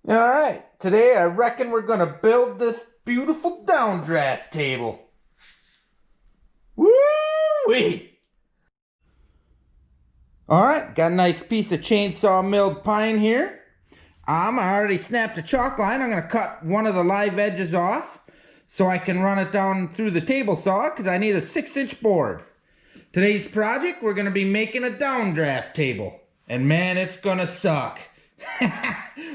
Alright, today I reckon we're gonna build this beautiful downdraft table. Woo-wee! Alright, got a nice piece of chainsaw milled pine here. I already snapped a chalk line. I'm gonna cut one of the live edges off so I can run it down through the table saw because I need a 6-inch board. Today's project, we're gonna be making a downdraft table. And man, it's gonna suck.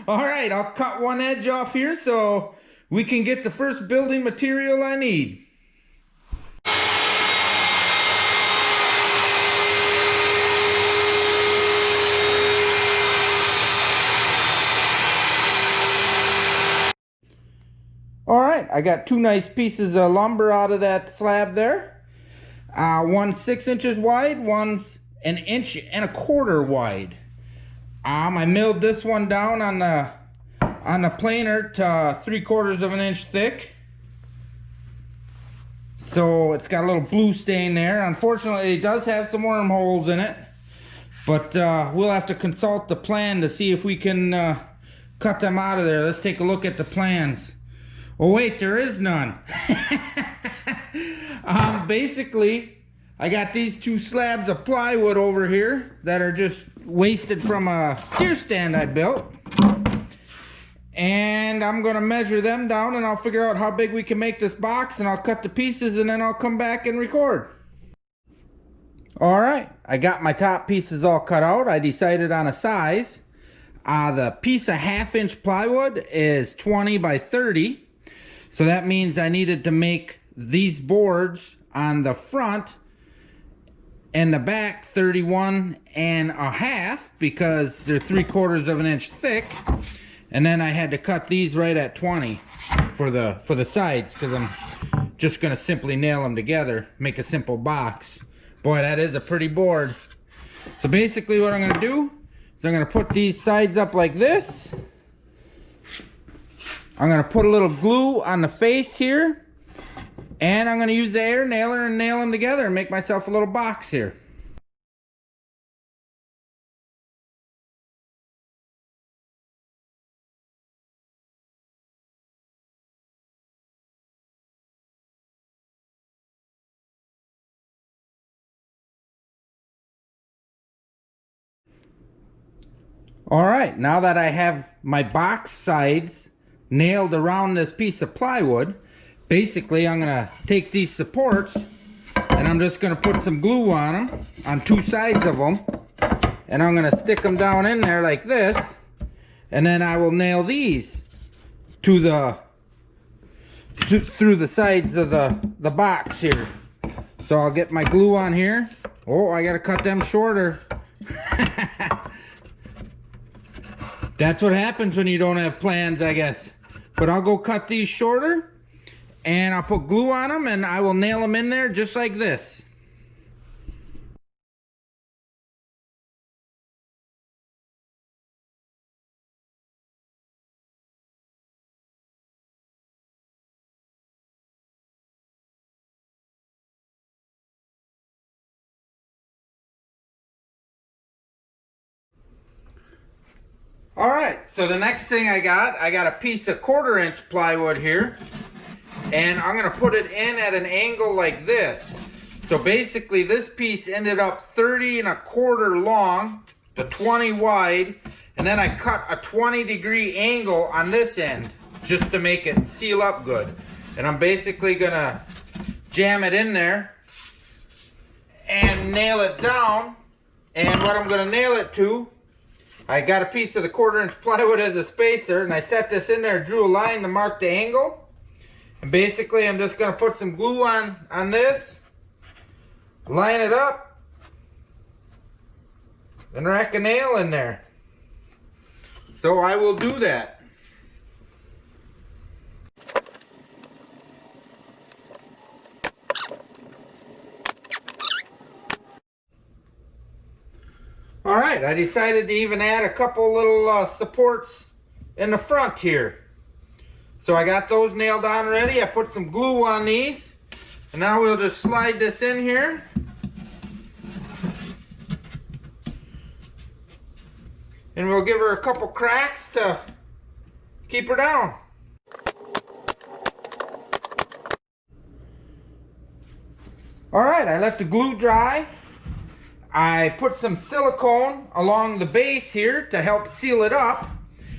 Alright, I'll cut one edge off here so we can get the first building material I need. Alright, I got two nice pieces of lumber out of that slab there. One's 6 inches wide, one's 1.25 inches wide. I milled this one down on the planer to 3/4 inch thick. So it's got a little blue stain there. Unfortunately, it does have some wormholes in it. But we'll have to consult the plan to see if we can cut them out of there. Let's take a look at the plans. Oh wait, there is none. Basically, I got these two slabs of plywood over here that are just wasted from a deer stand I built. And I'm gonna measure them down and I'll figure out how big we can make this box, and I'll cut the pieces and then I'll come back and record. Alright, I got my top pieces all cut out. I decided on a size. The piece of 1/2 inch plywood is 20 by 30. So that means I needed to make these boards on the front and the back 31.5 because they're 3/4 inch thick. And then I had to cut these right at 20 for the sides because I'm just gonna simply nail them together, make a simple box. Boy, that is a pretty board. So basically what I'm gonna do is I'm gonna put these sides up like this. I'm gonna put a little glue on the face here, and I'm gonna use the air nailer and nail them together and make myself a little box here. Alright, now that I have my box sides nailed around this piece of plywood, basically I'm gonna take these supports and I'm just gonna put some glue on them on two sides of them, and I'm gonna stick them down in there like this, and then I will nail these to through the sides of the box here. So I'll get my glue on here. Oh, I gotta cut them shorter. That's what happens when you don't have plans, I guess. But I'll go cut these shorter, and I'll put glue on them, and I will nail them in there just like this. Alright, so the next thing I got a piece of 1/4 inch plywood here, and I'm going to put it in at an angle like this. So basically this piece ended up 30.25 long to 20 wide, and then I cut a 20-degree angle on this end just to make it seal up good. And I'm basically going to jam it in there and nail it down. And what I'm going to nail it to, I got a piece of the 1/4 inch plywood as a spacer, and I set this in there, drew a line to mark the angle. And basically I'm just going to put some glue on this, line it up, and rack a nail in there. So I will do that. Alright, I decided to even add a couple little supports in the front here. So I got those nailed on already. I put some glue on these. And now we'll just slide this in here. And we'll give her a couple cracks to keep her down. Alright, I let the glue dry. I put some silicone along the base here to help seal it up.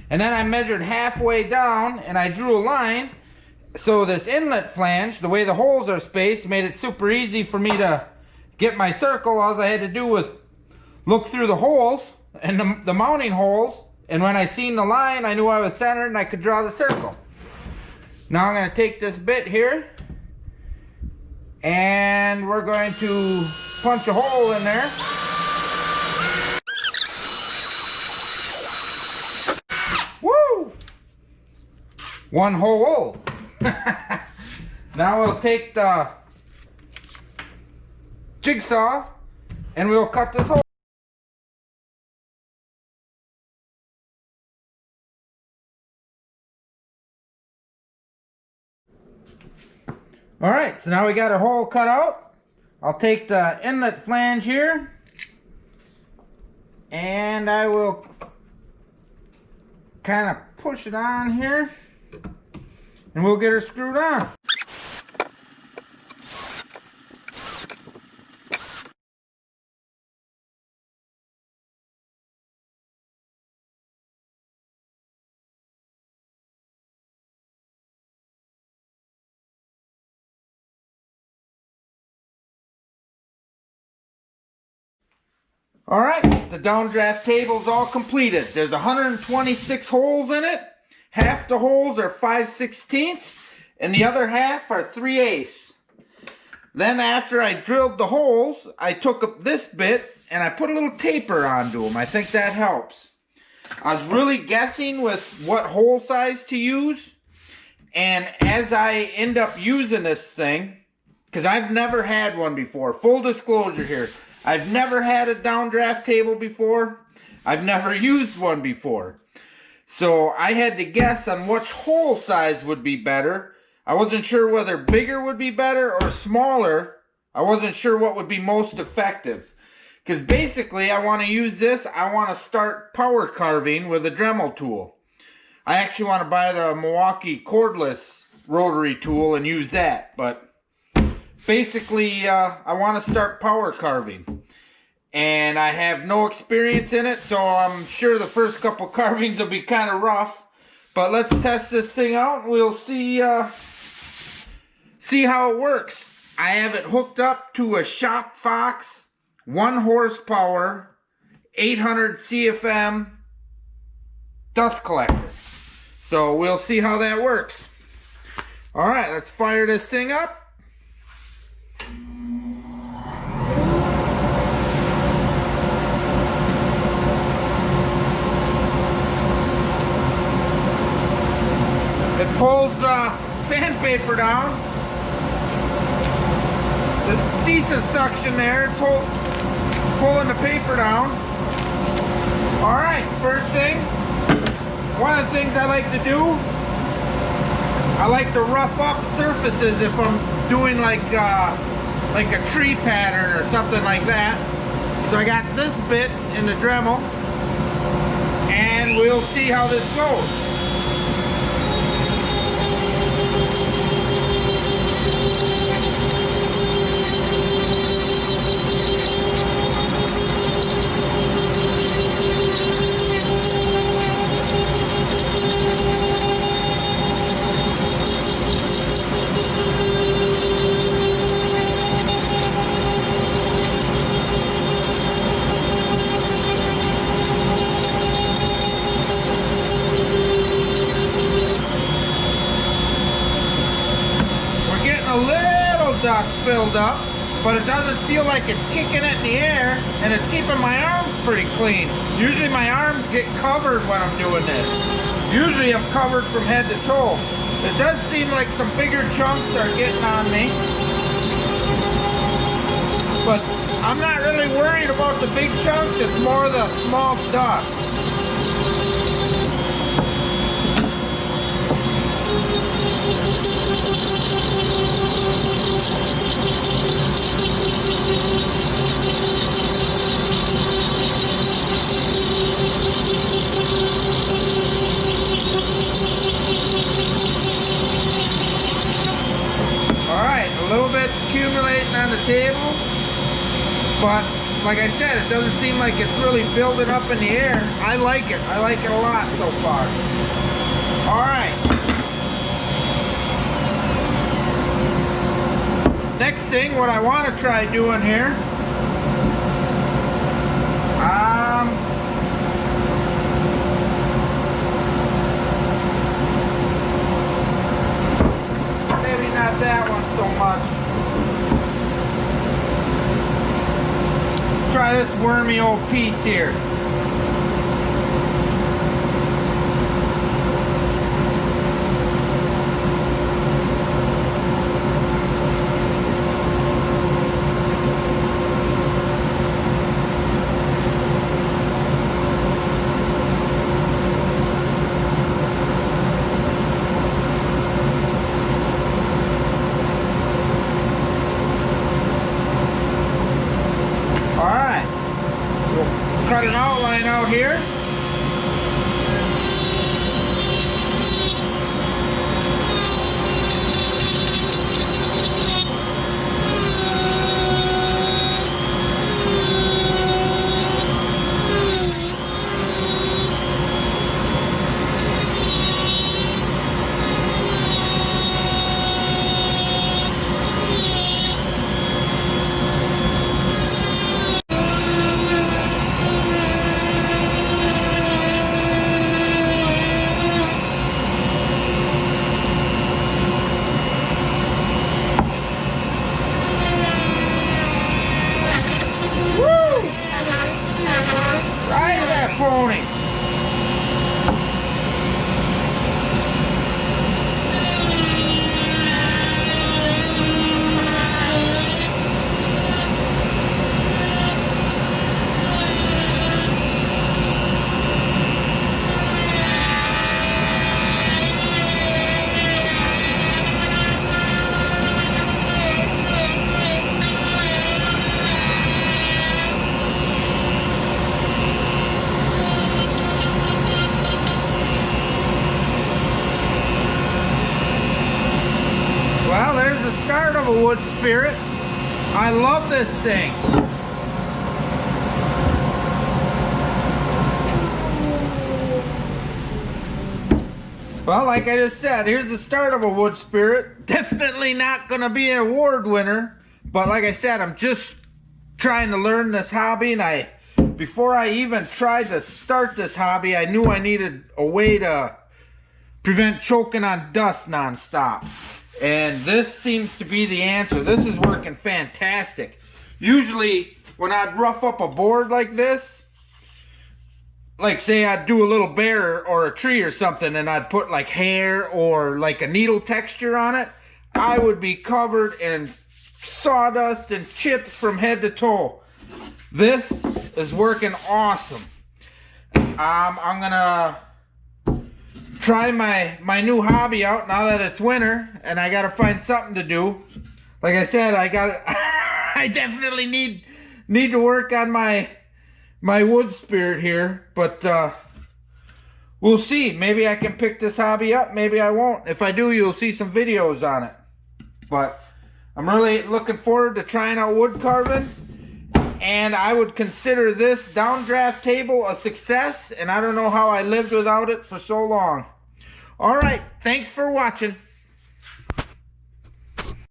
And then I measured halfway down and I drew a line. So this inlet flange, the way the holes are spaced, made it super easy for me to get my circle. All I had to do was look through the holes and the mounting holes. And when I seen the line, I knew I was centered and I could draw the circle. Now I'm going to take this bit here and we're going to punch a hole in there. Woo! One hole. Now we'll take the jigsaw and we'll cut this hole. Alright, so now we got our hole cut out. I'll take the inlet flange here and I will kind of push it on here and we'll get her screwed on. Alright, the downdraft table is all completed. There's 126 holes in it. Half the holes are 5/16 and the other half are 3/8. Then after I drilled the holes, I took up this bit and I put a little taper onto them. I think that helps. I was really guessing with what hole size to use. And as I end up using this thing, because I've never had one before, full disclosure here, I've never had a downdraft table before. I've never used one before. So I had to guess on which hole size would be better. I wasn't sure whether bigger would be better or smaller. I wasn't sure what would be most effective. Because basically I want to use this, I want to start power carving with a Dremel tool. I actually want to buy the Milwaukee cordless rotary tool and use that. But basically, I want to start power carving. And I have no experience in it, so I'm sure the first couple carvings will be kind of rough. But let's test this thing out and we'll see how it works. I have it hooked up to a Shop Fox 1 horsepower 800 CFM dust collector. So we'll see how that works. Alright, let's fire this thing up. It pulls sandpaper down. There's decent suction there. It's pulling the paper down. Alright, first thing, one of the things I like to do, I like to rough up surfaces if I'm doing like a tree pattern or something like that. So I got this bit in the Dremel and we'll see how this goes. Dust filled up, but it doesn't feel like it's kicking it in the air, and it's keeping my arms pretty clean. Usually my arms get covered when I'm doing this. Usually I'm covered from head to toe. It does seem like some bigger chunks are getting on me, but I'm not really worried about the big chunks. It's more the small dust. table, but like I said, it doesn't seem like it's really building up in the air. I like it. I like it a lot so far. All right. Next thing, what I want to try doing here, maybe not that one so much. Try this wormy old piece here. Cut an outline out here. Pony. Well, there's the start of a wood spirit. I love this thing. Well, like I just said, here's the start of a wood spirit. Definitely not gonna be an award winner, but like I said, I'm just trying to learn this hobby, and before I even tried to start this hobby, I knew I needed a way to prevent choking on dust nonstop. And this seems to be the answer. This is working fantastic. Usually, when I'd rough up a board like this, like say I'd do a little bear or a tree or something, and I'd put like hair or like a needle texture on it, I would be covered in sawdust and chips from head to toe. This is working awesome. I'm gonna try my new hobby out now that it's winter, and I gotta find something to do. Like I said, I definitely need to work on my wood spirit here, but we'll see. Maybe I can pick this hobby up, maybe I won't. If I do, you'll see some videos on it. But I'm really looking forward to trying out wood carving, and I would consider this Downdraft table a success, and I don't know how I lived without it for so long. All right, thanks for watching.